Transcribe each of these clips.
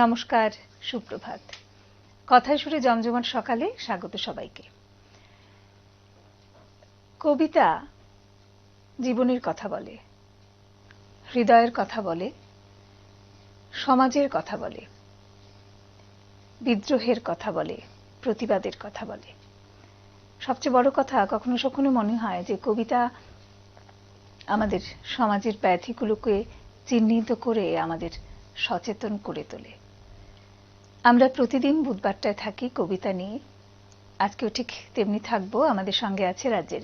নমস্কার, সুপ্রভাত। কথায় সুরে জমজমাট সকালে স্বাগত সবাইকে। কবিতা জীবনের কথা বলে, হৃদয়ের কথা বলে, সমাজের কথা বলে, বিদ্রোহের কথা বলে, প্রতিবাদের কথা বলে। সবচেয়ে বড় কথা, কখনো কখনো মনে হয় যে কবিতা আমাদের সমাজের ব্যাধিগুলোকে চিহ্নিত করে আমাদের সচেতন করে তোলে। আমরা প্রতিদিন বুধবারটায় থাকি কবিতা নিয়ে, আজকেও ঠিক তেমনি থাকবো। আমাদের সঙ্গে আছে রাজ্যের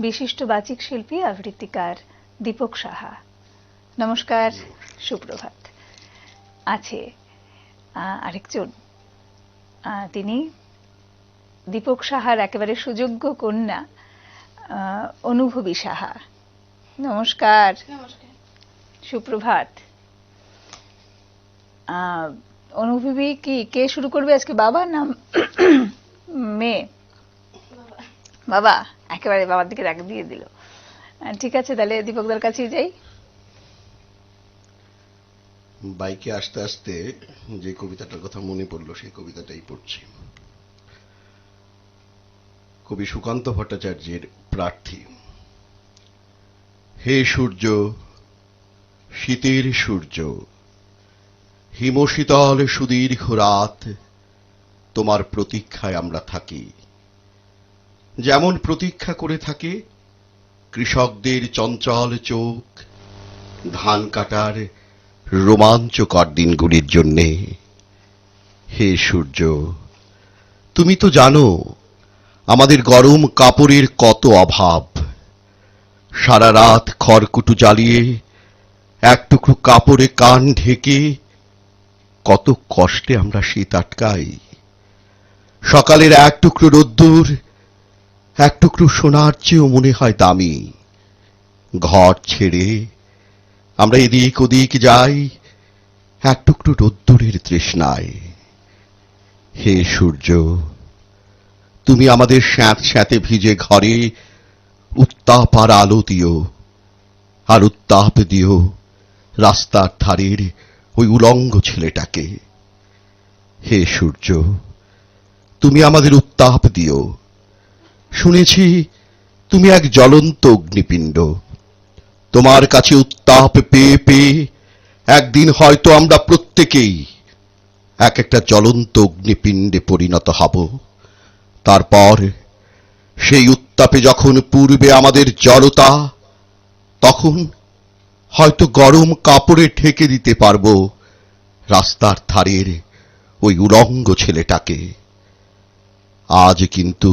বিশিষ্ট বাচিক শিল্পী আবৃত্তিকার দীপক সাহা। নমস্কার, সুপ্রভাত। আছে আরেকজন, তিনি দীপক সাহার একেবারে সুযোগ্য কন্যা অনুভবী সাহা। নমস্কার। সুপ্রভাত। অনুভবী কি কে শুরু করবে আজকে, বাবা না মেয়ে? বাবা, একেবারে বাবার দিকে রাগ দিয়ে দিল। ঠিক আছে, তাহলে দীপকদার কাছেই যাই। বাইকে আসতে আসতে যে কবিতাটার কথা মনে পড়লো সেই কবিতাটাই পড়ছি। কবি সুকান্ত ভট্টাচার্যের প্রার্থী। হে সূর্য, শীতের সূর্য, হিমশীতল সুদীর্ঘ রাত, তোমার প্রতীক্ষায় আমরা থাকি। যেমন প্রতীক্ষা করে থাকে কৃষকদের চঞ্চল চোখ ধান কাটার রোমাঞ্চকর দিনগুলির জন্যে। হে সূর্য, তুমি তো জানো আমাদের গরম কাপড়ের কত অভাব। সারা রাত খড়কুটো জ্বালিয়ে এক টুকরো কাপড়ে কান ঢেকে কত কষ্টে আমরা শীত আটকাই। সকালের এক টুকরো রোদ্দুর এক টুকরো সোনার চেয়েও মনে হয় দামি। ঘর ছেড়ে আমরা এদিক ওদিক যাই এক টুকরো রোদ্দুরের তৃষ্ণায়। হে সূর্য, তুমি আমাদের স্যাঁত স্যাঁতে ভিজে ঘরে উত্তাপ আর আলো দিও, আর উত্তাপ দিও রাস্তার ধারের ওই উলঙ্গ ছেলেটাকে। হে সূর্য, তুমি আমাদের উত্তাপ দিও। শুনেছি তুমি এক জ্বলন্ত অগ্নিপিণ্ড। তোমার কাছে উত্তাপ পেয়ে পেয়ে একদিন হয়তো আমরা প্রত্যেকেই এক একটা জ্বলন্ত অগ্নিপিণ্ডে পরিণত হব। তারপর সেই উত্তাপে যখন পূর্বে আমাদের জড়তা, তখন হয়তো গরম কাপড়ে ঢেকে দিতে পারব রাস্তার ধারের ওই উলঙ্গ ছেলেটাকে। আজ কিন্তু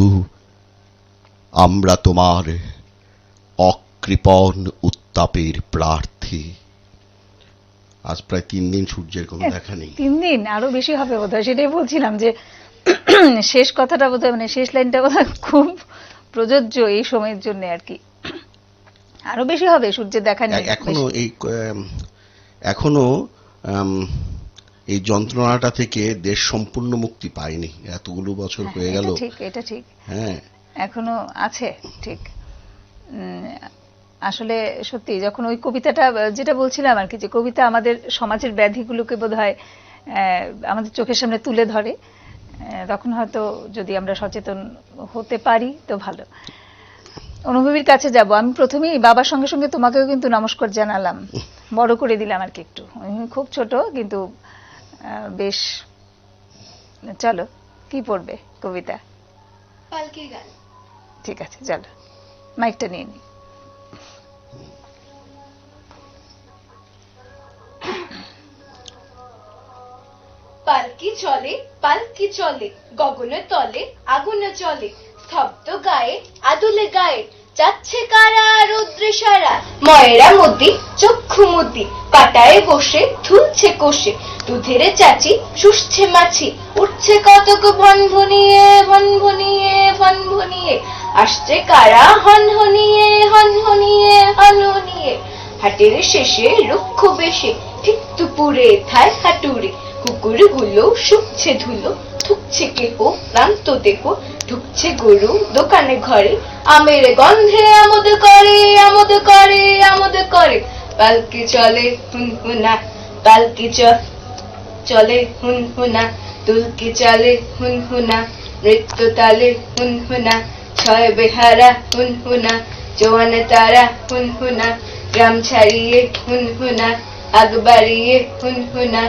আমরা তোমার অকৃপণ উত্তাপের প্রার্থী। আজ প্রায় 3 দিন সূর্যের কোনো দেখা নেই। 3 দিন, আরো বেশি হবে বোধহয়। সেটাই বলছিলাম যে শেষ কথাটা বোধহয়, মানে শেষ লাইনটা বোধহয় খুব প্রযোজ্য এই সময়ের জন্য আর কি। আরো বেশি হবে সূর্যের দেখা নেই। এখনো এই যন্ত্রণাটা থেকে দেশ সম্পূর্ণ মুক্তি পায়নি। এতগুলো বছর হয়ে গেল। ঠিক, এটা ঠিক। হ্যাঁ, এখনো আছে। ঠিক। আসলে সত্যি, যখন ওই কবিতাটা যেটা বলছিলাম আর কি, যে কবিতা আমাদের সমাজের ব্যাধিগুলোকে বোধহয় আমাদের চোখের সামনে তুলে ধরে, তখন হয়তো যদি আমরা সচেতন হতে পারি তো ভালো। অনুভবীর কাছে যাব। আমি প্রথমেই বাবার সঙ্গে সঙ্গে তোমাকেও কিন্তু নমস্কার জানালাম, বড় করে দিলাম আর কি একটু। খুব ছোট কিন্তু বেশ। চলো, কি পড়বে কবিতা? পালকির গান। ঠিক আছে, চলো মাইকটা নিয়ে নি। পালকি চলে, পালকি চলে, গগনে তলে আগুনে চলে, স্তব্ধ গায়ে আদুলে গায়ে, যাচ্ছে কারা রৌদ্রে সারা, ময়রা মতি চক্ষু মতি, কাটায় বসে ধুলছে কোষে, দুধের চাচি শুষছে মাছি, উঠছে কতক ভনভনিয়ে ভনভনিয়ে ভনভনিয়ে, আসছে কারা হনহনিয়ে হনহনিয়ে হনহনিয়ে, হাটের শেষে রুক্ষ বেশে ঠিক দুপুরে থায় হাটুরে, কুকুরগুলো শুকছে ধুলো, থুকছে কেহ ক্লান্ত দেহ, ঢুকছে গরু দোকানে ঘরে, আমের গন্ধে আমোদ করে আমোদ করে আমোদ করে, পালকি চলে হুনহুনা, পালকি চলে হুনহুনা, দুলকি চলে হুনহুনা, নৃত্য তালে হুনহুনা, ছয় বেহারা হুনহুনা, জোয়ান তারা হুনহুনা, গ্রাম ছাড়িয়ে হুনহুনা, আগ বাড়িয়ে হুনহুনা,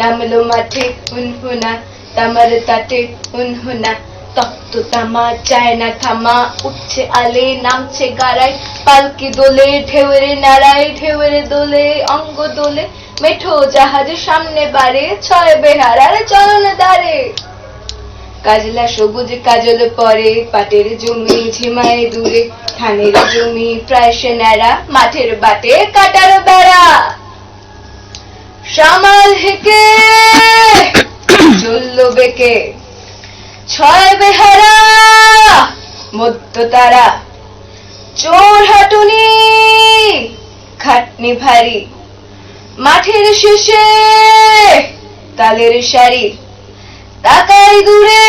নামলো মাঠে হুনহুনা, তামার তাটে হুনহুনা, তপ্ত তামা চায় না থামা, উঠছে আলে নামছে গাড়ায়, পালকি দোলে ঢেউরে নাড়ায়, ঢেউরে দোলে অঙ্গ দোলে, মেঠো জাহাজ সামনে বাড়ে, ছয় বেহারার চলন দাঁড়ে। কাজলা সবুজ কাজল পরে, পাটের জমি ঝিমায় দূরে, ধানের জমি প্রায় সে ন্যাড়া, মাঠের বাটে কাটার বেড়া। সামাল হেকে চলল বেকে, ছয় বেহারা মধ্য তারা, চোর হাটুনি খাটনি ভারী, মাঠের শেষে তালের সারি, তাকাই দূরে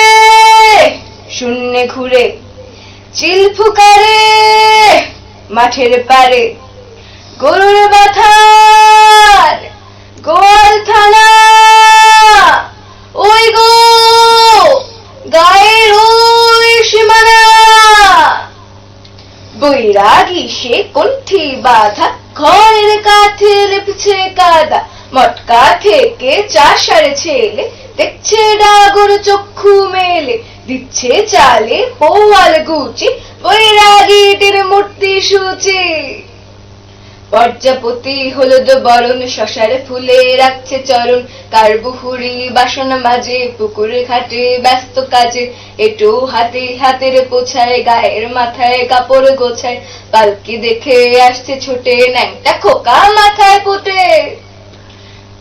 শূন্যে ঘুরে, চিল ফুকারে মাঠের পারে, গরুর বাথার গোয়াল থানা, ওই গো গায়ের ওই সীমানা। বৈরাগী সে কণ্ঠী বাধা, ঘরের কাঠে লেপছে কাদা, মটকা থেকে চাষার ছেলে, দেখছে ডাগর চক্ষু মেলে, দিচ্ছে চালে পোয়াল গুচি, বৈরাগীদের মূর্তি সূচি। পর্যাপতি হলুদ বরণ, শশার ফুলে রাখছে চরণ, কার্বুহুরি বাসন মাঝে, পুকুর ঘাটে ব্যস্ত কাজে, এটো হাতে হাতের পোছায়, গায়ের মাথায় কাপড় গোছায়, পালকি দেখে আসছে ছোটে, ন্যাংটা খোকা মাথায় পুটে।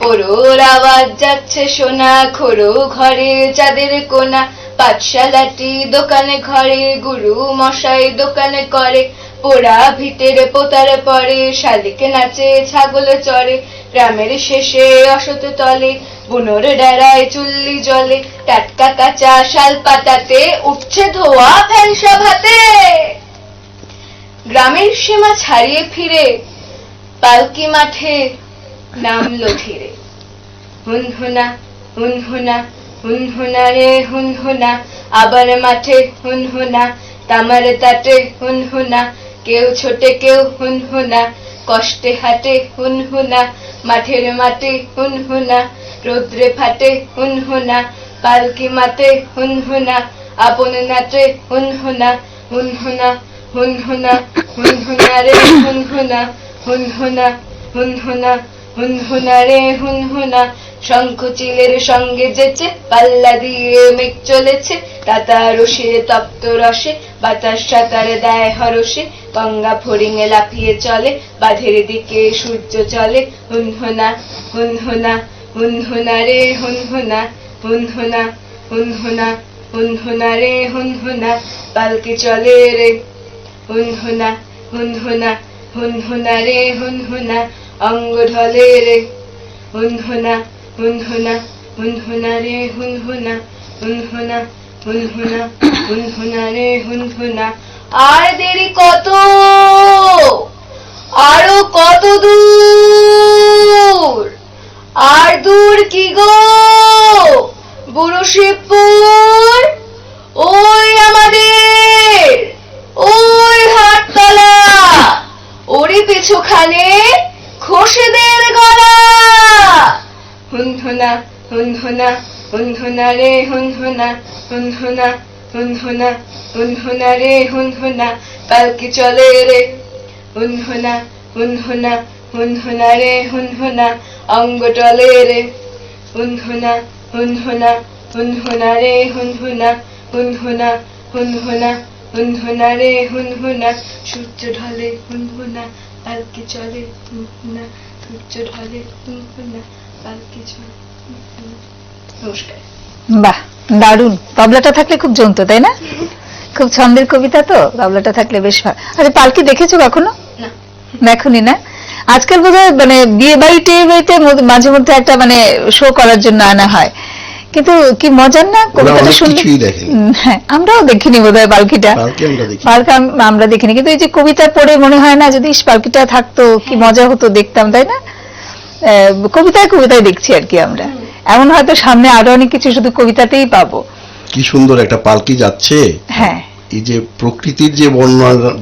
পোড়োর আওয়াজ যাচ্ছে শোনা, খোড়ো ঘরে চাঁদের কোনা, পাঠশালাটি দোকানে ঘরে, গুরু মশাই দোকানে করে, পোড়া ভিটের পোতার পরে, শালিক নাচে ছাগল চড়ে, গ্রামের শেষে অসত তলে, বুনোর ডেরায় চুল্লি জলে, টাটকা কাঁচা শাল পাতাতে উঠছে ধোয়া ফ্যানসা ভাতে। গ্রামের সীমা ছাড়িয়ে ফিরে পালকি মাঠে নামলো ধীরে, হুনহুনা হুনহুনা, হুনহুনা রে হুনহুনা, আবার মাঠে হুনহুনা, তামার তাটে হুনহুনা, কেউ ছোটে কেউ হুনহুনা, কষ্টে হাটে হুনহুনা, মাঠের মাঠে হুনহুনা, রৌদ্রে ফাটে হুনহুনা, পালকি মাঠে হুনহুনা, আপন নাচে হুনহুনা, হুনহুনা হুনহুনা, হুনহুনা রে হুনহুনা, হুনহুনা হুনহুনা, হুনহুনা রে হুনহুনা। শঙ্খ চিলের সঙ্গে যেচে পাল্লা দিয়ে মেঘ চলেছে, তাতা রসে তপ্ত রসে, বাতাস সাঁতার দেয় হরসে, গঙ্গা ফড়িঙে লাফিয়ে চলে, বাঁধের দিকে সূর্য চলে, হুনহুনা হুনহুনা, হুনহুনা রে হুনহুনা, হুনহুনা হুনহুনা, হুনহুনা রে হুনহুনা, পালকি চলে রে হুনহুনা, হুনহুনা হুনহুনা রে হুনহুনা, অঙ্গ ঢলে রে হুনহুনা, হুনহুনা হুনহুনা রে হুনহুনা, হুনহুনা হুনহুনা, হুনহুনা রে হুনহুনা। আর দেরি কত, আরো কত দূর, আর দূর কি গো বুড়ো শিবপুর, ওই আমাদের ওই হাটতলা, ওরই পিছুখানে খোসেদের গলা। হুনহুনা হুনহুনা, হুনহুনা রে হুনহুনা, হুনহুনা হুনহুনা, হুনহুনা রে হুনহুনা, পালকি চলে রে হুনহুনা, হুনহুনা হুনহুনা রে হুনহুনা, অঙ্গ টলে রে হুনহুনা, হুনহুনা হুনহুনা রে হুনহুনা, হুনহুনা হুনহুনা, হুনহুনা রে হুনহুনা, সূর্য ঢলে হুনহুনা, পালকি চলে হুনহুনা, সূর্য ঢলে হুনহুনা, পালকি চলে হুনহুনা। নমস্কার। বাহ, দারুণ। তবলাটা থাকলে খুব জমতো, তাই না? খুব ছন্দের কবিতা তো, তবলাটা থাকলে বেশ হয়। আচ্ছা, পালকি দেখেছো কখনো? না। দেখোনি না? আজকাল বোধহয় মানে বিয়ে বাড়িতে মাঝে মধ্যে একটা মানে শো করার জন্য আনা হয়, কিন্তু কি মজার না কবিতাটা শুনলে। হ্যাঁ, আমরাও দেখিনি বোধহয় পালকিটা, পালকি আমরা দেখিনি, কিন্তু এই যে কবিতা পড়ে মনে হয় না যদি পালকিটা থাকতো কি মজা হতো, দেখতাম, তাই না? কবিতায় কবিতায় দেখছি আর কি আমরা। এমন হয়তো সামনে আরো অনেক কিছু শুধু কবিতাতেই পাবো। কি সুন্দর একটা পালকি যাচ্ছে। হ্যাঁ, এই যে প্রকৃতির যে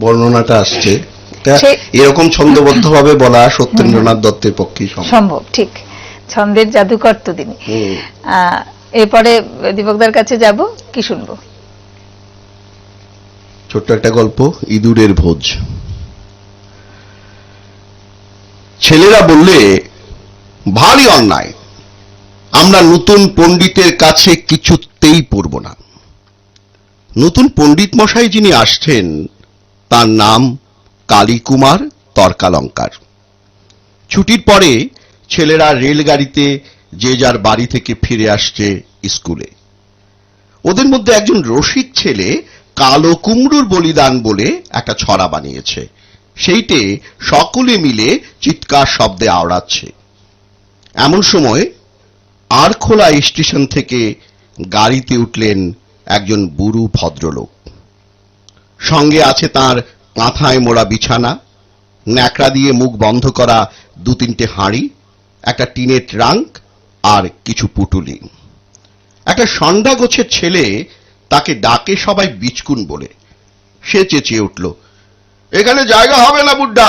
বর্ণনাটা আসছে, এটা সে- এরকম ছন্দবদ্ধভাবে বলা সত্যেন্দ্রনাথ দত্তের পক্ষেই সম্ভব। সম্ভব, ঠিক। ছন্দের জাদুকর তো তিনি। হুম। এরপরে দীপকদার কাছে যাব, কি শুনবো? ছোট্ট একটা গল্প, ইঁদুরের ভোজ। ছেলেরা বললে, ভারী অন্যায়, আমরা নতুন পণ্ডিতের কাছে কিছুতেই পড়ব না। নতুন পণ্ডিত মশাই যিনি আসছেন তার নাম কালীকুমার তর্কালঙ্কার। ছুটির পরে ছেলেরা রেলগাড়িতে যে যার বাড়ি থেকে ফিরে আসছে স্কুলে। ওদের মধ্যে একজন রসিক ছেলে কালো কুমড়োর বলিদান বলে একটা ছড়া বানিয়েছে, সেইটে সকলে মিলে চিৎকার শব্দে আওড়াচ্ছে। এমন সময় আরখোলা স্টেশন থেকে গাড়িতে উঠলেন একজন বুড়ো ভদ্রলোক। সঙ্গে আছে তার কাঁথায় মোড়া বিছানা, ন্যাকড়া দিয়ে মুখ বন্ধ করা 2-3টে হাঁড়ি, একটা টিনের ট্রাঙ্ক আর কিছু পুটুলি। একটা ষণ্ডা গোছের ছেলে তাকে ডাকে সবাই বিচকুন বলে। সে চেঁচিয়ে উঠল, এখানে জায়গা হবে না বুড্ডা,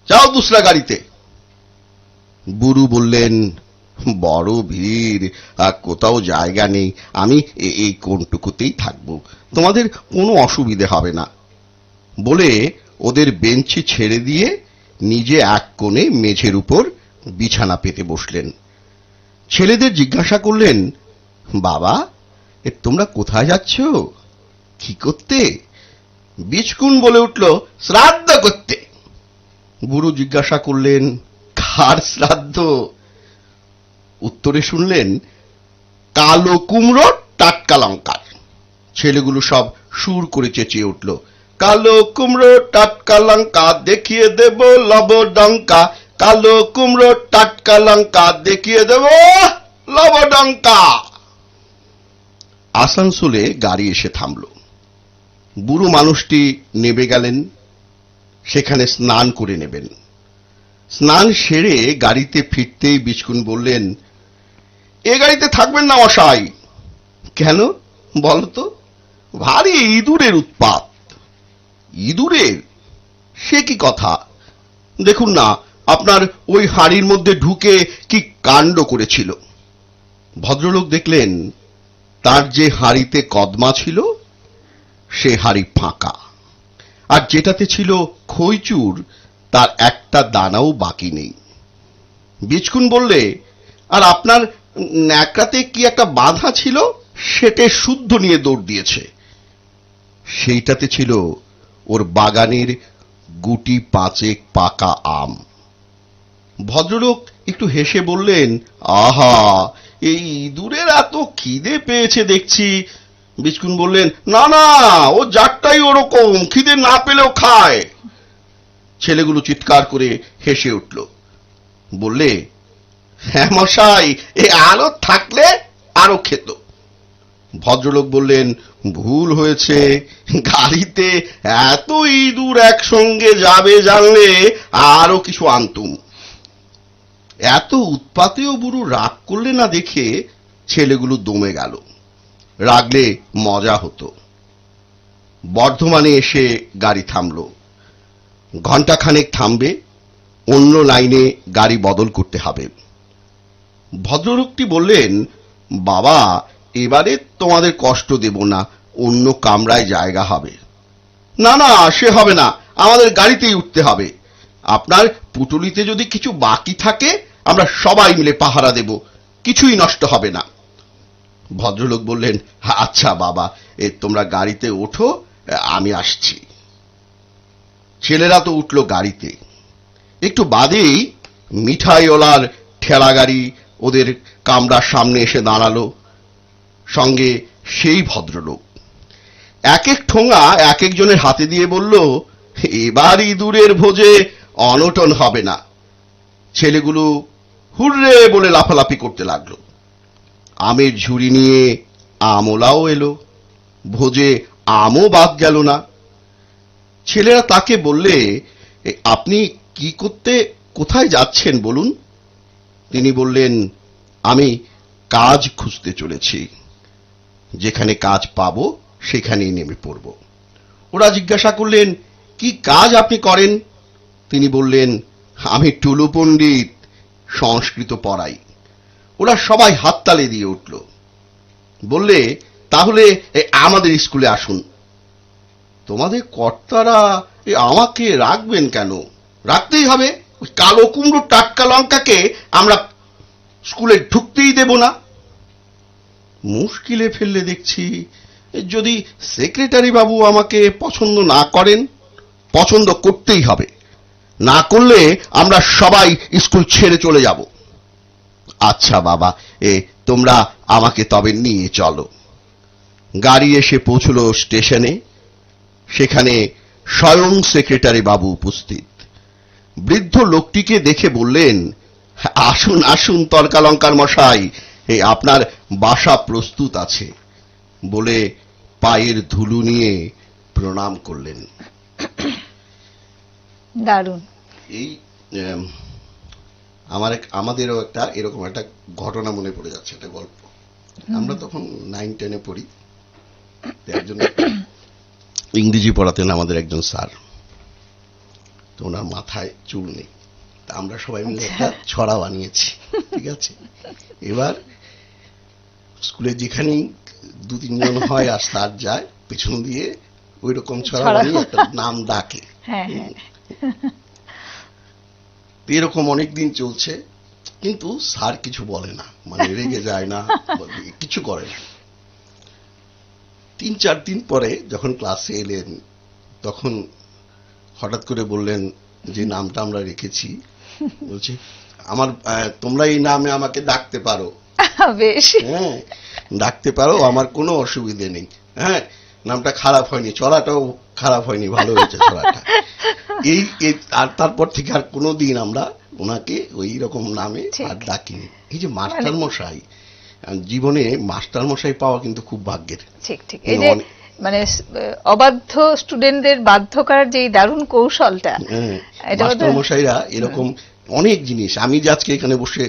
যাও দুসরা গাড়িতে। বুড়ো বললেন, বড় ভিড়, কোথাও জায়গা নেই, আমি এই কোনটুকুতেই থাকবো, তোমাদের কোনো অসুবিধে হবে না বলে ওদের বেঞ্চি ছেড়ে দিয়ে নিজে এক কোণে মেঝের উপর বিছানা পেতে বসলেন। ছেলেদের জিজ্ঞাসা করলেন, বাবা, তোমরা কোথায় যাচ্ছ, কি করতে? বিচকুন বলে উঠল, শ্রাদ্ধ করতে। বুড়ো জিজ্ঞাসা করলেন, কার শ্রাদ্ধ? উত্তরে শুনলেন, কালো কুমড়ো টাটকা লঙ্কার। ছেলেগুলো সব সুর করে চেঁচিয়ে উঠল, কালো কুমড়ো টাটকা লঙ্কা দেখিয়ে দেব লবডঙ্কা, কালো কুমড়ো টাটকা লঙ্কা দেখিয়ে দেব লবডঙ্কা। আসানসোলে গাড়ি এসে থামল। বুড়ো মানুষটি নেমে গেলেন, সেখানে স্নান করে নেবেন। স্নান সেরে গাড়িতে ফিরতেই বিচকুন বললেন, এ গাড়িতে থাকবেন না মশাই। কেন বলতো? ভারী ইঁদুরের উৎপাত। ইঁদুরের? সে কি কথা? দেখুন না, আপনার ওই হাঁড়ির মধ্যে ঢুকে কি কাণ্ড করেছিল। ভদ্রলোক দেখলেন তার যে হাঁড়িতে কদমা ছিল সে হাঁড়ি ফাঁকা, আর যেটাতে ছিল খইচুর তার একটা দানাও বাকি নেই। বিচকুন বললে, আর আপনার ন্যাকড়াতে কি একটা বাঁধা ছিল, সেটা শুদ্ধ নিয়ে দৌড় দিয়েছে। সেইটাতে ছিল ওর বাগানের গুটি 5 পাকা আম। ভদ্রলোক একটু হেসে বললেন, আহা, এই ইঁদুরের এত খিদে পেয়েছে দেখছি। বিচকুন বললেন, না না, ও জাতটাই ওরকম, খিদে না পেলেও খায়। ছেলেগুলো চিৎকার করে হেসে উঠল। বললে, হ্যাঁ মশাই, এ আরো থাকলে আরো খেত। ভদ্রলোক বললেন, ভুল হয়েছে, গাড়িতে এত ইঁদুর একসঙ্গে যাবে জানলে আরো কিছু আনতুম। এত উৎপাতেও বুড়ো রাগ করলে না দেখে ছেলেগুলো দমে গেল। রাগলে মজা হতো। বর্ধমানে এসে গাড়ি থামল। ঘণ্টাখানেক থামবে, অন্য লাইনে গাড়ি বদল করতে হবে। ভদ্রলোকটি বললেন, বাবা, এবারে তোমাদের কষ্ট দেব না, অন্য কামরায় জায়গা হবে। না না, সে হবে না, আমাদের গাড়িতেই উঠতে হবে। আপনার পুটুলিতে যদি কিছু বাকি থাকে আমরা সবাই মিলে পাহারা দেব, কিছুই নষ্ট হবে না। ভদ্রলোক বললেন, আচ্ছা বাবা, তোমরা গাড়িতে ওঠো, আমি আসছি। ছেলেরা তো উঠল গাড়িতে। একটু বাদেই মিঠাইওয়ালার ঠেলা গাড়ি ওদের কামরার সামনে এসে দাঁড়ালো, সঙ্গে সেই ভদ্রলোক। এক এক ঠোঙা এক একজনের হাতে দিয়ে বলল, এবার ইঁদুরের ভোজে অনটন হবে না। ছেলেগুলো হুররে বলে লাফালাফি করতে লাগলো। আমের ঝুড়ি নিয়ে আমলাও এলো, ভোজে আমও বাদ গেল না। ছেলেরা তাকে বললে, আপনি কি করতে কোথায় যাচ্ছেন বলুন? তিনি বললেন, আমি কাজ খুঁজতে চলেছি, যেখানে কাজ পাবো সেখানেই নেমে পড়ব। ওরা জিজ্ঞাসা করলেন, কি কাজ আপনি করেন? তিনি বললেন, আমি টুলু পণ্ডিত, সংস্কৃত পড়াই। ওরা সবাই হাততালি দিয়ে উঠল। বললে, তাহলে আমাদের স্কুলে আসুন। তোমাদের কর্তারা আমাকে রাখবেন কেন? রাখতেই হবে, ওই কালো কুমড়ো টাটকা লঙ্কাকে আমরা স্কুলে ঢুকতেই দেব না। মুশকিলে ফেললে দেখছি, যদি সেক্রেটারি বাবু আমাকে পছন্দ না করেন, পছন্দ করতেই হবে, না করলে আমরা সবাই স্কুল ছেড়ে চলে যাব। আচ্ছা বাবা, তোমরা আমাকে তবে নিয়ে চলো। গাড়ি এসে পৌঁছল স্টেশনে। সেখানে স্বয়ং সেক্রেটারি বাবু উপস্থিত। বৃদ্ধ লোকটিকে দেখে বললেন, আসুন আসুন তর্কা লঙ্কার মশাই, আপনার বাসা প্রস্তুত আছে, বলে পায়ের ধুলো নিয়ে প্রণাম করলেন। দারুণ। এই আমাদেরও একটা এরকম একটা ঘটনা মনে পড়ে যাচ্ছে, একটা গল্প। আমরা তখন 9-10-এ পড়ি। একজন ইংরেজি পড়াতেন আমাদের একজন স্যার। তো ওনার মাথায় চুল নেই। তা আমরা সবাই মিলে একটা ছড়া বানিয়েছি, ঠিক আছে? এবার স্কুলে যেখানেই 2-3 জন হয় আর স্যার যায়, পেছন দিয়ে ওই রকম ছড়া বানিয়ে একটা নাম ডাকে। এরকম অনেকদিন চলছে, কিন্তু স্যার কিছু বলে না, মানে রেগে যায় না, কিছু করে না। 3-4 দিন পরে যখন ক্লাসে এলেন, তখন হঠাৎ করে বললেন, যে নামটা আমরা রেখেছি, বলছি, তোমরা এই নামে আমাকে ডাকতে পারো, বেশ, হ্যাঁ ডাকতে পারো, আমার কোনো অসুবিধে নেই। হ্যাঁ, নামটা খারাপ হয়নি, ছড়াটাও খারাপ হয়নি, ভালো হয়েছে ছড়াটা। এই আর তারপর থেকে আর কোনোদিন আমরা ওনাকে ওই রকম নামে আর ডাকিনি। এই যে মাস্টার মশাই, জীবনে মাস্টার মশাই পাওয়া কিন্তু খুব ভাগ্যের। ঠিক ঠিক। এই যে মানে অবাধ্য স্টুডেন্টদের বাধ্য করার যে দারুণ কৌশলটা, মাস্টার মশাইরা এরকম অনেক জিনিস। আমি যে আজকে এখানে বসে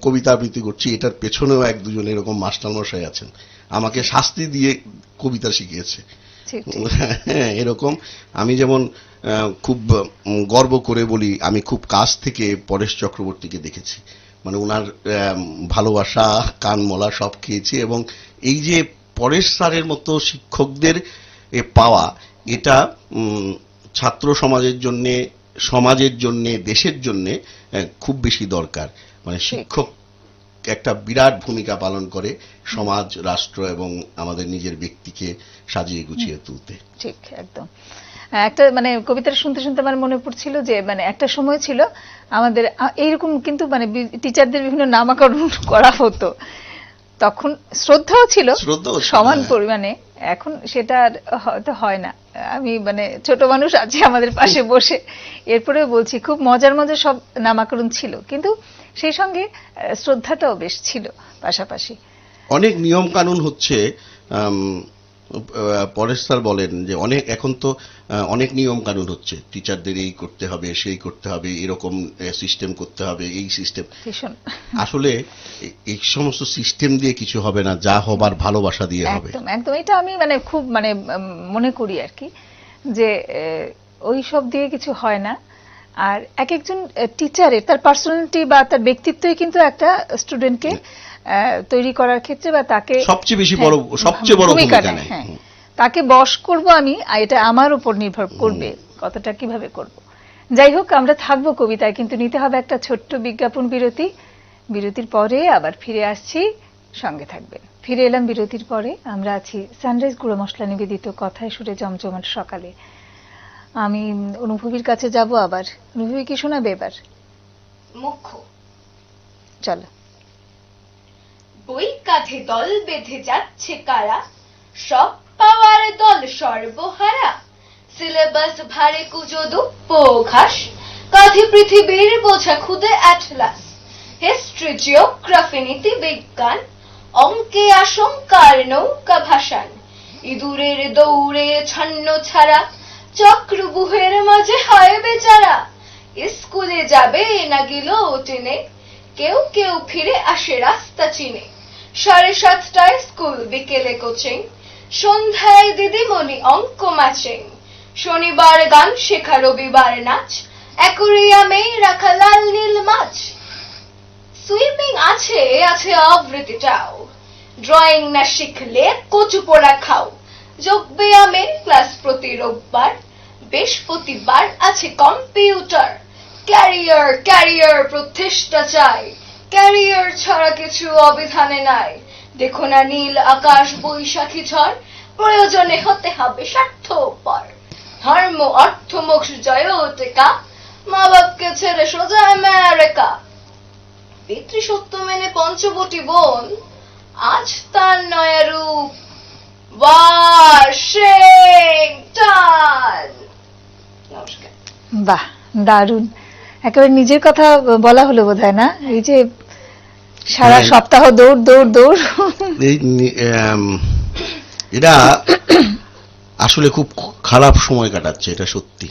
কবিতা আবৃত্তি করছি, এটার পেছনেও 1-2 জন এরকম মাস্টার মশাই আছেন, আমাকে শাস্তি দিয়ে কবিতা শিখিয়েছে। হ্যাঁ, এরকম। আমি যেমন খুব গর্ব করে বলি, আমি খুব কাছ থেকে পরেশ চক্রবর্তীকে দেখেছি, মানে ওনার ভালোবাসা কানমলা সব খেয়েছি। এবং এই যে পরেশ স্যারের মতো শিক্ষকদের পাওয়া, এটা ছাত্র সমাজের জন্য, সমাজের জন্য, দেশের জন্য খুব বেশি দরকার। মানে শিক্ষক একটা বিরাট ভূমিকা পালন করে সমাজ, রাষ্ট্র এবং আমাদের নিজের ব্যক্তিকে সাজিয়ে গুছিয়ে তুলতে। ঠিক, একদম। একটা মানে কবিতাটা শুনতে শুনতে আমার মনে পড়ছিল যে মানে একটা সময় ছিল আমাদের এইরকম, কিন্তু মানে টিচারদের বিভিন্ন নামকরণ করা হতো, তখন শ্রদ্ধাও ছিল সমান পরিমাণে। এখন সেটা হয়তো হয় না। আমি মানে ছোট মানুষ আছি আমাদের পাশে বসে, এরপরেও বলছি খুব মজার মজার সব নামকরণ ছিল, কিন্তু সেই সঙ্গে শ্রদ্ধাটাও বেশ ছিল পাশাপাশি। অনেক নিয়ম কানুন হচ্ছে, পরেশ স্যার বলেন যে অনেক, এখন তো অনেক নিয়ম কানুন হচ্ছে, টিচারদের এই করতে হবে, সেই করতে হবে, এরকম সিস্টেম করতে হবে, এই সিস্টেম। আসলে এই সমস্ত সিস্টেম দিয়ে কিছু হবে না, যা হবার ভালোবাসা দিয়ে হবে। একদম একদম, এটা আমি মানে খুব মানে মনে করি আর কি, যে ওই সব দিয়ে কিছু হয় না। আর এক একজন টিচারের তার পার্সোনালিটি বা তার ব্যক্তিত্বই কিন্তু একটা স্টুডেন্টকে তৈরি করার ক্ষেত্রে বা তাকে সবচেয়ে বেশি বড়, সবচেয়ে বড় ভূমিকা নেয়। তাকে বশ করব আমি, এটা আমার উপর নির্ভর করবে কতটা কিভাবে করব। যাই হোক, আমরা থাকবো কবিতায়, কিন্তু নিতে হবে একটা ছোট্ট বিজ্ঞাপন বিরতি। বিরতির পরে আবার ফিরে আসছি, সঙ্গে থাকবেন। ফিরে এলাম বিরতির পরে। আমরা আছি সানরাইজ গুঁড়ো মশলা নিবেদিত কথায় সুরে জমজমাট সকালে। আমি অনুভবীর কাছে যাব আবার। অনুভবী কি শোনাবে এবার? মুখ্য। চলো। বই কাঁধে দল বেঁধে যাচ্ছে কারা, সব পাওয়ার দল সর্বহারা। সিলেবাস ভারে কুজো ঘাস, কাঁধে পৃথিবীর বোঝা খুদে অ্যাটলাস। হিস্ট্রি, জিওগ্রাফি, নীতি বিজ্ঞান, অঙ্কে আশঙ্কার নৌকা ভাসান। ইঁদুরের দৌড়ে ছন্ন ছাড়া, চক্রবুহের মাঝে হায় বেচারা। স্কুলে যাবে না গেল টেনে, কেউ কেউ ফিরে আসে রাস্তা চিনে। 7:30টায় স্কুল, বিকেলে কোচিং, সন্ধ্যায় দিদিমণি অঙ্ক ম্যাচিং, শনিবার গান শেখা, রবিবার নাচ, অ্যাকোয়ারিয়ামে রাখা লাল নীল মাছ। সুইমিং আছে আবৃত্তিটাও, ড্রয়িং না শিখলে কচু পোড়া খাও। যোগ ব্যায়ামের ক্লাস প্রতি রোববার, বৃহস্পতিবার আছে কম্পিউটার। ক্যারিয়ার ক্যারিয়ার প্রতিষ্ঠা চাই, ক্যারিয়ার ছাড়া কিছু অবিধানে নাই। দেখো না নীল আকাশ, বৈশাখী ঝড়, প্রয়োজনে হতে হবে স্বার্থপর। ধর্ম অর্থ মোক্ষ জয় টেকা, মা বাপকে ছেড়ে সোজা আমেরিকা। পিতৃসত্য মেনে পঞ্চবটি বোন, আজ তার নয়া রূপ ওয়াশিংটন। নমস্কার। বাহ, দারুণ। একেবারে নিজের কথা বলা হলো বোধহয়, না? এই যে সারা হ্যাঁ। সপ্তাহ দৌড় দৌড় দৌড়। এরা আসলে খুব খারাপ সময় কাটাচ্ছে, এটা সত্যি।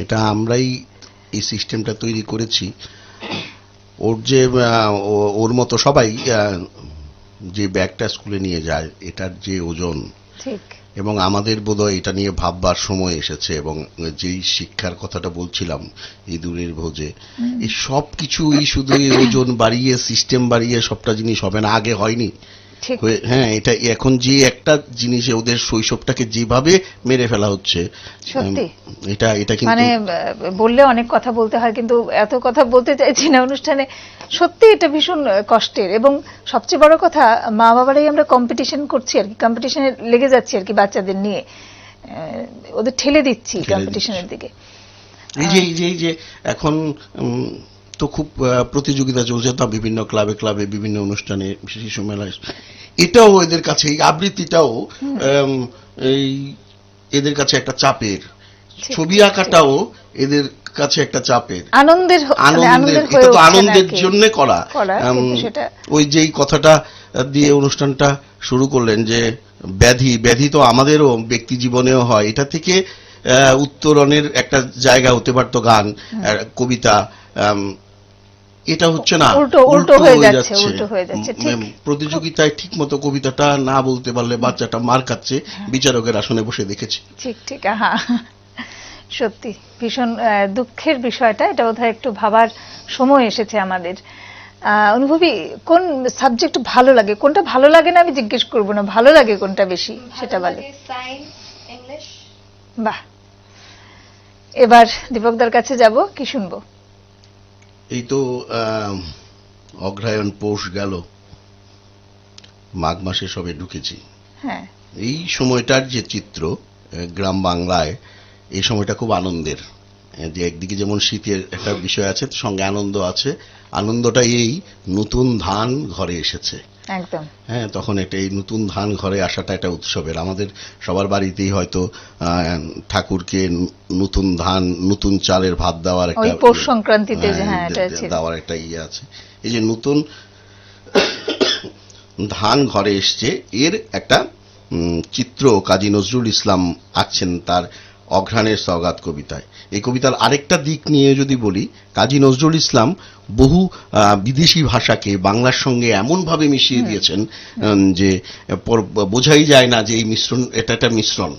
এটা আমরাই এই সিস্টেমটা তৈরি করেছি। ওর যে ওর মতো সবাই যে ব্যাগটা স্কুলে নিয়ে যায়, এটার যে ওজন, ঠিক। এবং আমাদের বোধহয় এটা নিয়ে ভাববার সময় এসেছে। এবং যেই শিক্ষার কথাটা বলছিলাম ইঁদুরের ভোজে, এই সব কিছুই শুধু এই ওজন বাড়িয়ে, সিস্টেম বাড়িয়ে সবটা জিনিস হবে না, আগে হয়নি। ঠিক। হ্যাঁ, এটা এখন যে একটা জিনিসে ওদের শৈশবটাকে যেভাবে মেরে ফেলা হচ্ছে, সত্যি এটা কিন্তু মানে বললে অনেক কথা বলতে হয়, কিন্তু এত কথা বলতে চাইছি না অনুষ্ঠানে। সত্যি এটা ভীষণ কষ্টের। এবং সবচেয়ে বড় কথা, মা বাবারাই আমরা কম্পিটিশন করছি আর কি, কম্পিটিশনে লেগে যাচ্ছি আর কি, বাচ্চাদের নিয়ে ওদের ঠেলে দিচ্ছি কম্পিটিশনের দিকে। এই যে এখন তো খুব প্রতিযোগিতা চলছে, তা বিভিন্ন ক্লাবে ক্লাবে, বিভিন্ন অনুষ্ঠানে, শিশু মেলায়। এটাও এদের কাছে, এই আবৃত্তিটাও এই এদের কাছে একটা চাপের। ছবি আঁকাটাও এদের কাছে একটা চাপের। আনন্দের এটা তো আনন্দের জন্য করা। ওই যেই কথাটা দিয়ে অনুষ্ঠানটা শুরু করলেন, যে ব্যাধি তো আমাদেরও ব্যক্তি জীবনেও হয়, এটা থেকে উত্তরণের একটা জায়গা হতে পারতো গান, কবিতা। এটা হচ্ছে না, উল্টো হয়ে যাচ্ছে। প্রতিযোগিতায় ঠিক মতো কবিতাটা না বলতে পারলে বাচ্চাটা মার খাচ্ছে, বিচারকের আসনে বসে দেখেছি। ঠিক ঠিক। হ্যাঁ, সত্যি ভীষণ দুঃখের বিষয়টা। এটা বোধহয় একটু ভাবার সময় এসেছে আমাদের। অনুভবী, কোন সাবজেক্ট ভালো লাগে? কোনটা ভালো লাগে না আমি জিজ্ঞেস করবো না, ভালো লাগে কোনটা বেশি সেটা বলে। Science, English. বাহ, এবার দীপকদার কাছে যাব, কি শুনবো? এই তো অগ্রহায়ণ পৌষ গেল, মাঘ মাসে সবে ঢুকেছি। হ্যাঁ, এই সময়টার যে চিত্র গ্রাম বাংলায়, এই সময়টা খুব আনন্দের। যে একদিকে যেমন শীতের একটা বিষয় আছে, সঙ্গে আনন্দ আছে। আনন্দটা এই নতুন ধান ঘরে এসেছে। একদম। হ্যাঁ, তখন এটা, এই নতুন ধান ঘরে আসাটা একটা উৎসবের। আমাদের সবার বাড়িতেই হয়তো ঠাকুরকে নতুন ধান, নতুন চালের ভাত দেওয়ার একটা, পৌষ সংক্রান্তিতে দেওয়ার একটা ইয়ে আছে। এই যে নতুন ধান ঘরে এসছে, এর একটা চিত্র কাজী নজরুল ইসলাম আঁকছেন তার অঘ্রাণের সওগাত কবিতায়। এই কবিতার আরেকটা দিক নিয়ে যদি বলি, কাজী নজরুল ইসলাম বহু বিদেশি ভাষাকে বাংলার সঙ্গে এমনভাবে মিশিয়ে দিয়েছেন যে বোঝাই যায় না যে এই মিশ্রণ, এটা একটা মিশ্রণ।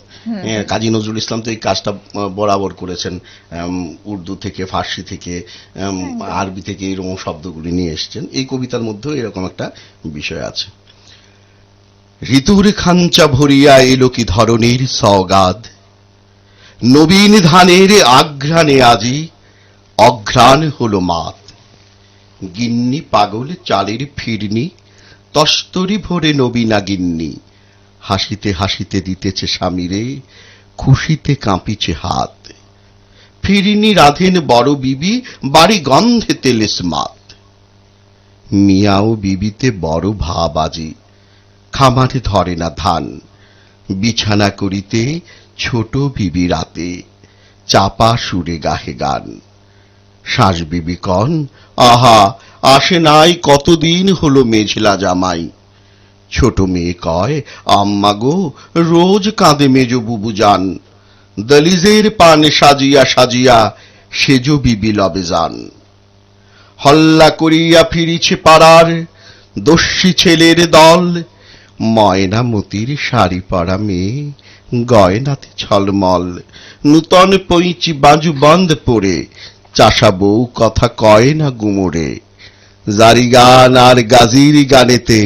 কাজী নজরুল ইসলাম তো এই কাজটা বরাবর করেছেন। উর্দু থেকে, ফার্সি থেকে, আরবি থেকে এরকম শব্দগুলি নিয়ে এসছেন। এই কবিতার মধ্যেও এরকম একটা বিষয় আছে। ঋতুর খাঞ্চা ভরিয়া এলো কি ধরনের সওগাত, নবীন ধানের আঘ্রাণে আজি অঘ্রাণ হলো মাত। গিন্নি পাগল চালের ফিরনি, তস্তরি ভরে নবীনা গিন্নি। হাসিতে হাসিতে দিতেছে স্বামীরে, খুশিতে কাঁপিছে হাত। ফিরনি রাধেন বড় বিবি, বাড়ি গন্ধে তেলেস মাত। মিয়াও বিবিতে বড় ভাব আজি, খামারে ধরে না ধান। বিছানা করিতে ছোট বিবি রাতে, চাপা সুরে গাহে গান। শ্বাস বিবি কন, আহা আসে নাই কতদিন হলো মেঝলা জামাই। ছোট মেয়ে কয়, আম্মা গো রোজ কাঁদে মেজ বুবু যান। দলিজের পান সাজিয়া সাজিয়া সেজ বিবি লবে যান। হল্লা করিয়া ফিরিছে পাড়ার, দস্যি ছেলের দল, ময়নামতির শাড়ি পরা মেয়ে, গয়নাতে ছলমল, নূতন পৈঁচি বাজু বন্ধ পরে, চাষা বউ কথা কয় না গুমরে। জারি গান আর গাজির গানেতে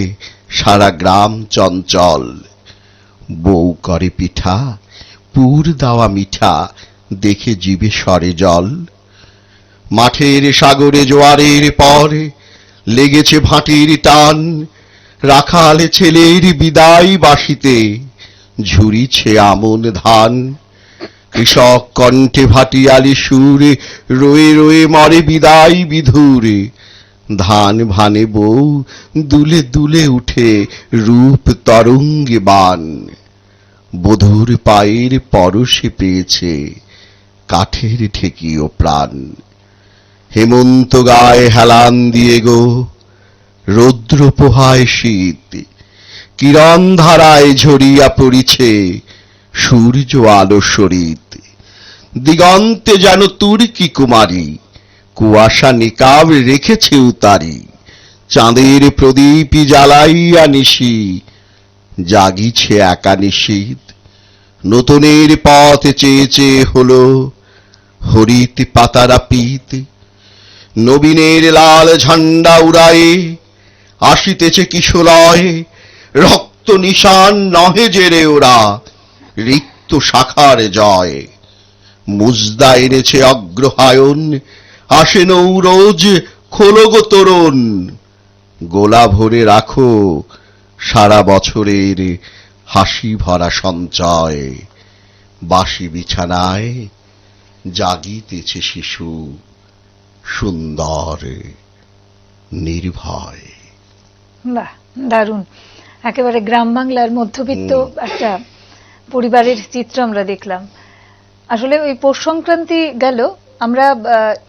সারা গ্রাম চঞ্চল। বউ করে পিঠা, পুর দেওয়া মিঠা, দেখে জিভে সরে জল। মাঠের সাগরে জোয়ারের পর লেগেছে ভাটির টান, রাখাল ছেলের বিদায় বাসিতে ঝুরিছে আমন ধান। কৃষক কণ্ঠে ভাটিয়ালি সুরে রয়ে রয়ে মরে বিদায় বিধুরে। ধান ভানে বউ দুলে দুলে উঠে রূপ তরঙ্গে বান। বধূর পায়ের পরশে পেয়েছে কাঠের ঠেকি ও প্রাণ। হেমন্ত গায়ে হেলান দিয়ে গো, রৌদ্র পোহায় শীত, কিরণ ধারায় ঝরিয়া পড়িছে সূর্য আলো সরিত। দিগন্তে যেন তুর্কি কুমারী, কুয়াশা নিকাব রেখেছে উতারি। চাঁদের প্রদীপই জ্বালাইয়া নিশি, জাগিছে একা নিশীত। নতুনের পথ চেয়ে চেয়ে হলো হরিত পাতারা পিত। নবীনের লাল ঝান্ডা উড়ায়ে আসিতেছে কিশোরয়। রক্ত নিশান নহে জেরে ওরা, রিক্ত শাখার জয়। মুজদা এনেছে অগ্রহায়ণ, আসে নৌরোজ খোলো গো তরুণ। গোলা ভরে রাখো সারা বছরের হাসি ভরা সঞ্চয়। বাসি বিছানায় জাগিতেছে শিশু, সুন্দর নির্ভয়। বাহ, দারুণ। একেবারে গ্রাম বাংলার মধ্যবিত্ত একটা পরিবারের চিত্র আমরা দেখলাম। আসলে ওই পৌষ সংক্রান্তি গেল, আমরা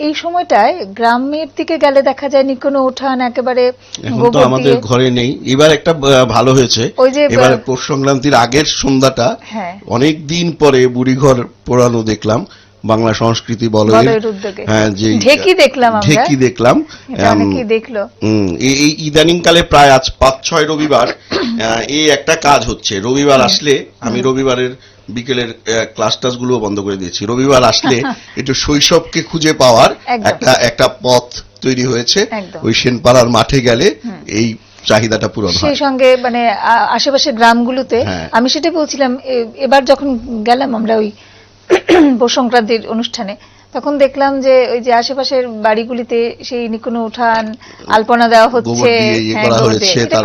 এই সময়টায় গ্রামের দিকে গেলে দেখা যায় নিকোনো উঠান একেবারে এখন তো আমাদের ঘরে নেই। এবার একটা ভালো হয়েছে, ওই যে এবার পৌষ সংক্রান্তির আগের সন্ধ্যাটা অনেক দিন পরে বুড়িঘর পোড়ানো দেখলাম বাংলা সংস্কৃতি বলয়ের উদ্যোগে। হ্যাঁ, যে ঢেকি দেখলাম, ঢেকি দেখলাম। দেখলো এই ইদানিং কালে প্রায় আজ 5-6 রবিবার এই একটা কাজ হচ্ছে। রবিবার আসলে আমি রবিবারের বিকেলের ক্লাস টাস গুলো বন্ধ করে দিয়েছি। রবিবার আসলে একটু শৈশবকে খুঁজে পাওয়ার একটা পথ তৈরি হয়েছে। ওই সেনপাড়ার মাঠে গেলে এই চাহিদাটা পূরণ হয়। সেই সঙ্গে মানে আশেপাশের গ্রামগুলোতে আমি সেটা বলছিলাম, এবার যখন গেলাম আমরা ওই পৌষ সংক্রান্তির অনুষ্ঠানে, তখন দেখলাম যে ওই যে আশেপাশের বাড়িগুলিতে সেই নিকোনো উঠান আলপনা দেওয়া হচ্ছে,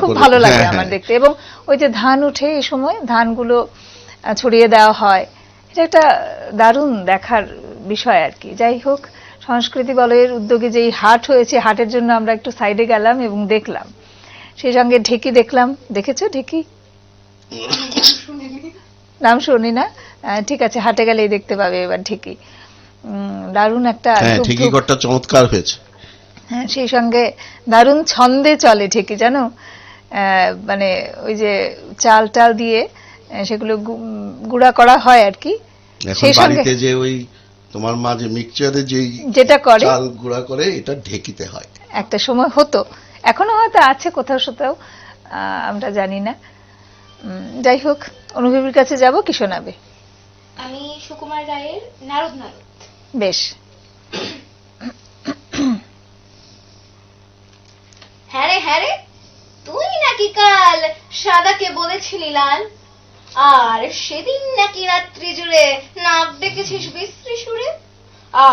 খুব ভালো লাগে আমার দেখতে। এবং ওই যে ধান উঠে এই সময় ধানগুলো ছড়িয়ে দেওয়া হয়, এটা একটা দারুণ দেখার বিষয় আর কি। যাই হোক, সংস্কৃতি বলয়ের উদ্যোগে যেই হাট হয়েছে, হাটের জন্য আমরা একটু সাইডে গেলাম এবং দেখলাম। সেই সঙ্গে ঢেকি দেখলাম। দেখেছো ঢেকি? নাম শুনি না, ঠিক আছে, হাটে গেলেই দেখতে পাবে এবার ঢেকি। দারুণ একটা ঢেকি ঘরটা চমৎকার হয়েছে। হ্যাঁ, সেই সঙ্গে দারুণ ছন্দে চলে ঢেকি, জানো, মানে ওই যে চাল টাল দিয়ে সেগুলো গুঁড়া করা হয় আর কি। সেই বাড়িতে যে ওই তোমার মা যে মিক্সচারে যেটা করে চাল গুঁড়া করে, এটা ঢেকিতে হয়। একটা সময় হতো, এখনো হয়তো আছে কোথাও কোথাও, আমরা জানি না। যাই হোক, অনুভবীর কাছে যাব, কি শোনাবে? আমি সুকুমার রায়ের নারদ নারদ। বেশ। হ্যাঁ রে, তুই নাকি কাল সাদাকে বলেছিলি লাল, আর সেদিন নাকি রাত্রি জুড়ে নাক ডেকেছিস বিশ্রী সুরে,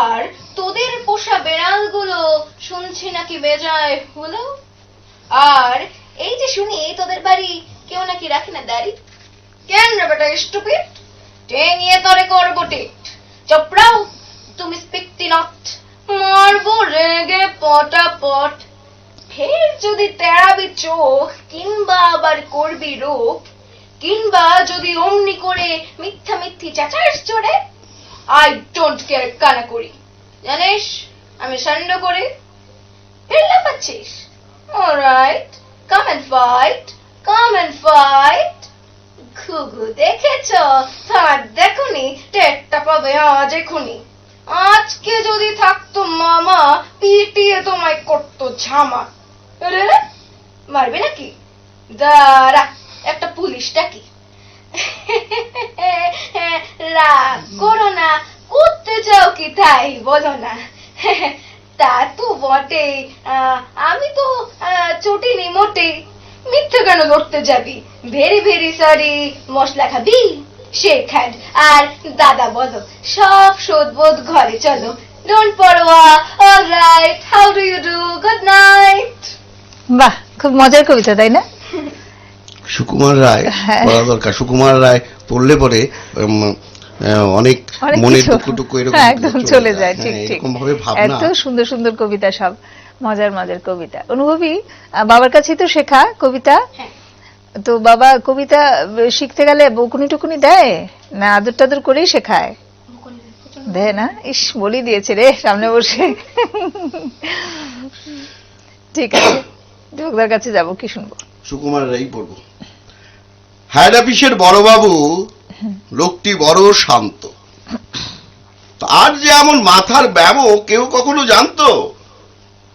আর তোদের পোষা বেড়ালগুলো শুনছি নাকি বেজায় হলো, আর এই যে শুনি তোদের বাড়ি কেউ নাকি রাখে না দাড়ি। কেন রে বেটা স্টুপিড, টেঙিয়ে তরে করবো টিট, চপড়াও তুমি স্পিকটি নট, মারবো রেগে পটাপট। ফের যদি তেড়াবি চোখ, কিংবা আবার করবি রোগ, কিংবা যদি অমনি করে মিথ্যা মিথ্যি চাচাস চড়ে, আই ডোন্ট কেয়ার কানা করি, জানিস আমি সান্ড করি। ফেললা পাচ্ছিস? Alright, come and fight. ঘুঘু দেখেছ, তার দেখুনি, টেরটা পাবে আজ এখুনি। আজকে যদি থাকতো মামা, পিটিয়ে তোমায় করতো ঝামা। মারবে নাকি? দাঁড়া, একটা পুলিশ ডাকি। রাগ করো না, করতে চাও কি তাই বলো না। তা তো বটেই, আমি তো চটিনি মোটেই। মিথ্যে কেন লড়তে যাবি? Very very sorry. মশলা খাবি? Shake hand. আর দাদা বলো, সব শোধবোধ ঘরে চলো। ডোন্ট পরোয়া। Alright, how do you do? Good night. বাহ, খুব মজার কবিতা, তাই না? সুকুমার রায় হ্যাঁ। পড়া দরকার। সুকুমার রায় পড়লে পরে অনেক অনেক মনে কিছু, টুকু এরকম হ্যাঁ, একদম চলে যায়। ঠিক ঠিক, এরকম ভাবে ভাবনা। এত সুন্দর সুন্দর কবিতা, সব মজার মজার কবিতা। অনুভবী, বাবার কাছেই তো শেখা কবিতা। হ্যাঁ। তো বাবা কবিতা শিখতে গেলে বকুনি টুকুনি দেয় না আদর টাদর করেই শেখায়? দেয় না? ইস, বলি দিয়েছে রে সামনে বসে। ঠিক আছে, যোগদার কাছে যাব, কি শুনবো? সুকুমার রায় পড়বো। হেড অফিসের বড়বাবু লোকটি বড় শান্ত। তার যে এমন মাথার ব্যামো কেউ কখনো জানতো?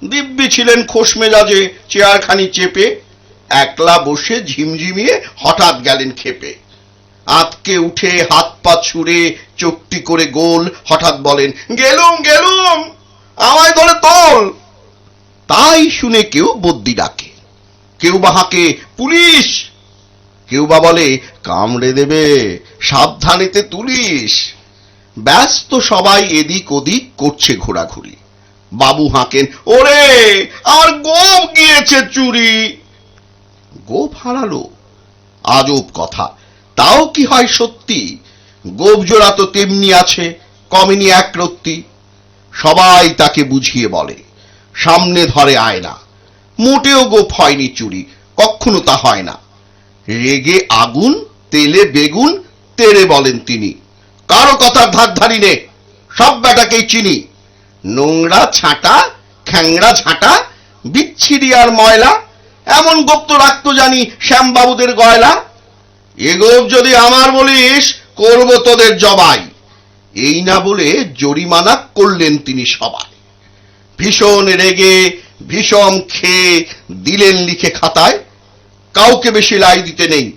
দিব্যি ছিলেন খোশ মেজাজে, চেয়ারখানি চেপে একলা বসে ঝিমঝিমিয়ে হঠাৎ গেলেন খেপে। আতকে উঠে হাত পা ছুঁড়ে চোখটি করে গোল হঠাৎ বলেন, গেলুম গেলুম, আমায় ধরে তোল। তাই শুনে কেউ বদ্যি ডাকে, কেউ বা হাঁকে পুলিশ, কেউ বা বলে কামড়ে দেবে, সাবধানেতে তুলিস। ব্যস্ত সবাই এদিক ওদিক করছে ঘোরাঘুরি। বাবু হাঁকেন, ওরে আমার গোপ গিয়েছে চুরি। গোপ হারালো? আজব কথা, তাও কি হয় সত্যি? গোপ জোড়া তো তেমনি আছে, কমেনি এক রত্তি। সবাই তাকে বুঝিয়ে বলে, সামনে ধরে আয়না। মোটেও গোপ হয়নি চুরি, কখনো তা হয় না। রেগে আগুন, তেলে বেগুন, তেরে বলেন তিনি। কারো কথার ধার ধারি নে, সব বেটাকেই চিনি। নোংরা ছাঁটা, খ্যাংরা ঝাঁটা, বিচ্ছিরি আর ময়লা, এমন গোপ তো রাখতো জানি শ্যামবাবুদের গয়লা। এ গোপ যদি আমার বলিস, করব তোদের জবাই। এই না বলে জরিমানা করলেন তিনি সবাই। ভীষণ রেগে ভীষণ খেয়ে দিলেন লিখে খাতায়, কাউকে বেশি লাই দিতে নেই,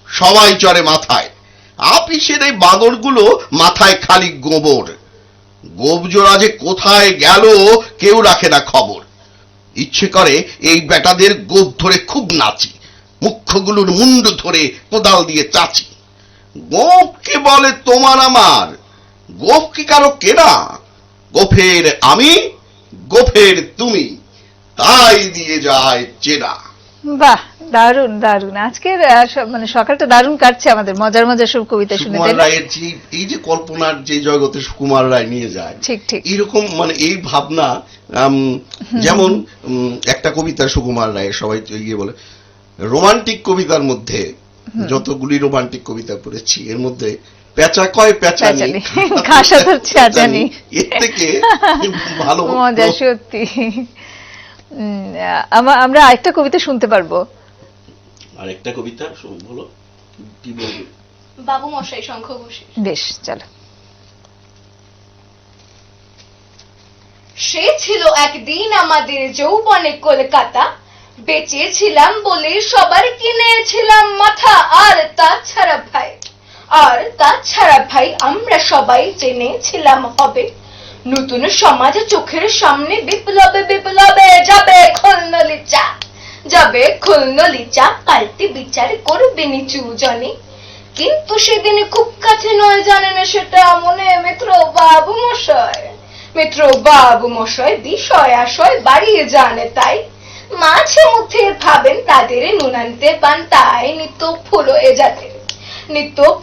সবাই চড়ে মাথায়। আপিসের এই বাঁদরগুলো মাথায় খালি গোবর। গোবজোড়া যে কোথায় গেল কেউ রাখে না খবর। ইচ্ছে করে এই বেটাদের গোপ ধরে খুব নাচি, মুখ্যগুলোর মুন্ডু ধরে কোদাল দিয়ে চাচি। গোপকে বলে তোমার আমার, গোপ কি কারো কেনা? গোফের আমি, গোফের তুমি, তাই দিয়ে যায় চেনা। বাহ, দারুণ দারুণ। আজকের মানে সকালটা দারুণ কাটছে আমাদের, মজার মজার সব কবিতা শুনে। সুকুমার রায়ের যে এই যে কল্পনার যে জগতে সুকুমার রায় নিয়ে যায়, ঠিক ঠিক, এইরকম মানে এই ভাবনা। যেমন একটা কবিতা সুকুমার রায়ের, সবাই গিয়ে বলে রোমান্টিক কবিতার মধ্যে, যতগুলি রোমান্টিক কবিতা পড়েছি এর মধ্যে পেঁচা কয় পেঁচানি, খাসা তোর চাচানি, এর থেকে ভালো মজা সত্যি। আমরা আরেকটা কবিতা শুনতে পারবো? আর একটা কবিতা বলো, কি বলবো? বাবু মশাই শঙ্খ ঘোষের। বেশ, চলো। সে ছিল একদিন আমাদের যৌবনে কলকাতা, বেঁচেছিলাম বলে সবার কিনেছিলাম মাথা। আর তাছাড়া ভাই আমরা সবাই জেনেছিলাম হবে নতুন সমাজ চোখের সামনে বিপ্লবে বিপ্লবে যাবে খুলনলি চা পাল্টে বিচার করবে নিচু জনে। কিন্তু সেদিন খুব কাছে নয়, জানে না সেটা মনে মিত্র বাবু মশাই বিষয় আশয় বাড়িয়ে জানে, তাই মাঝে মধ্যে ভাবেন তাদের নুনান্তে পান, তাই নিত্য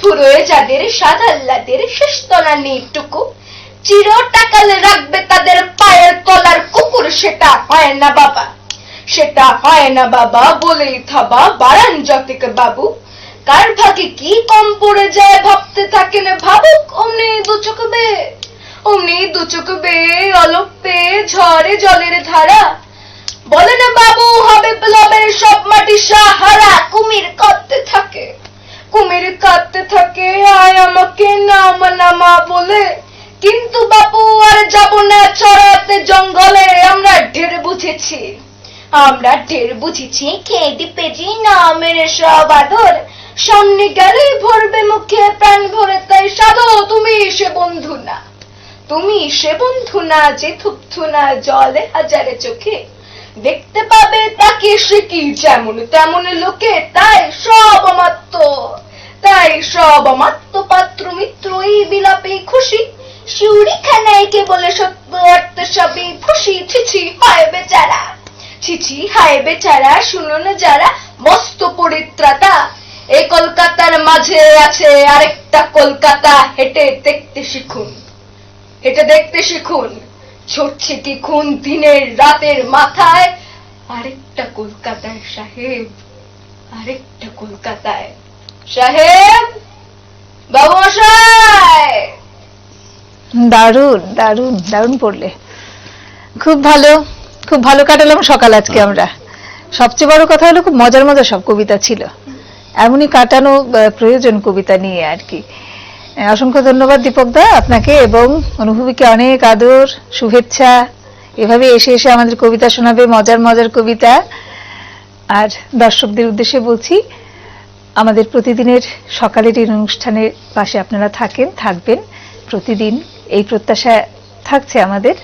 ফুরোয় যাদের সাদাল্লাদের শেষতলা নিটুকু চির টাকালে রাখবে তাদের পায়ের তলার কুকুর। সেটা হয় না বাবা বলেই থাবা বাড়ান যতিক বাবু। কার ভাগে কি কম পড়ে যায় ভাবতে থাকেন, ভাবুক অমনি দু চোখ বেয়ে অলপ পেয়ে ঝরে জলের ধারা। বলে না বাবু হবে প্লবের সব মাটি সাহারা। কুমির কাঁদতে থাকে আয় আমাকে নামা বলে। কিন্তু বাবু আর যাব না চড়াতে জঙ্গলে, আমরা ঢের বুঝেছি আমরা ঢের বুঝেছি খেদি পেজি নামের সব আদর, সামনে গেলেই ভরবে মুখে প্রাণ ভরে তাই সাধো তুমি সে বন্ধু না, তুমি সে বন্ধু না যে থুপথু না জলে হাজারে চোখে, দেখতে পাবে তাকে সে কি যেমন তেমন লোকে, তাই সব অমাত্য, তাই সব অমাত্য পাত্র মিত্র এই বিলাপে খুশি, শিউরি খানায় কে বলে সত্য অর্থ সবই খুশি। ছিছি হায় বেচারা, ছিছি হায় বেচারা, শুনুন যারা মস্ত পরিত্রাতা, এই কলকাতার মাঝে আছে আরেকটা কলকাতা, হেঁটে দেখতে শিখুন, হেঁটে দেখতে শিখুন, ছড়ছে কি খুন দিনের রাতের মাথায়, আরেকটা কলকাতায় সাহেব, আরেকটা কলকাতায় সাহেব, বাবু মশাই। দারুণ দারুণ দারুণ পড়লে, খুব ভালো, খুব ভালো কাটালাম সকাল আজকে আমরা। সবচেয়ে বড় কথা হলো খুব মজার মজার সব কবিতা ছিল, এমনই কাটানো প্রয়োজন কবিতা নিয়ে আর কি। অসংখ্য ধন্যবাদ দীপক দা আপনাকে, এবং অনুভবীকে অনেক আদর শুভেচ্ছা। এভাবে এসে এসে আমাদের কবিতা শোনাবে, মজার মজার কবিতা। আর দর্শকদের উদ্দেশ্যে বলছি, আমাদের প্রতিদিনের সকালের এই অনুষ্ঠানের পাশে আপনারা থাকবেন প্রতিদিন, এই প্রত্যাশা থাকছে আমাদের।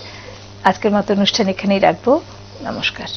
আজকের মতো অনুষ্ঠান এখানেই রাখবো। নমস্কার।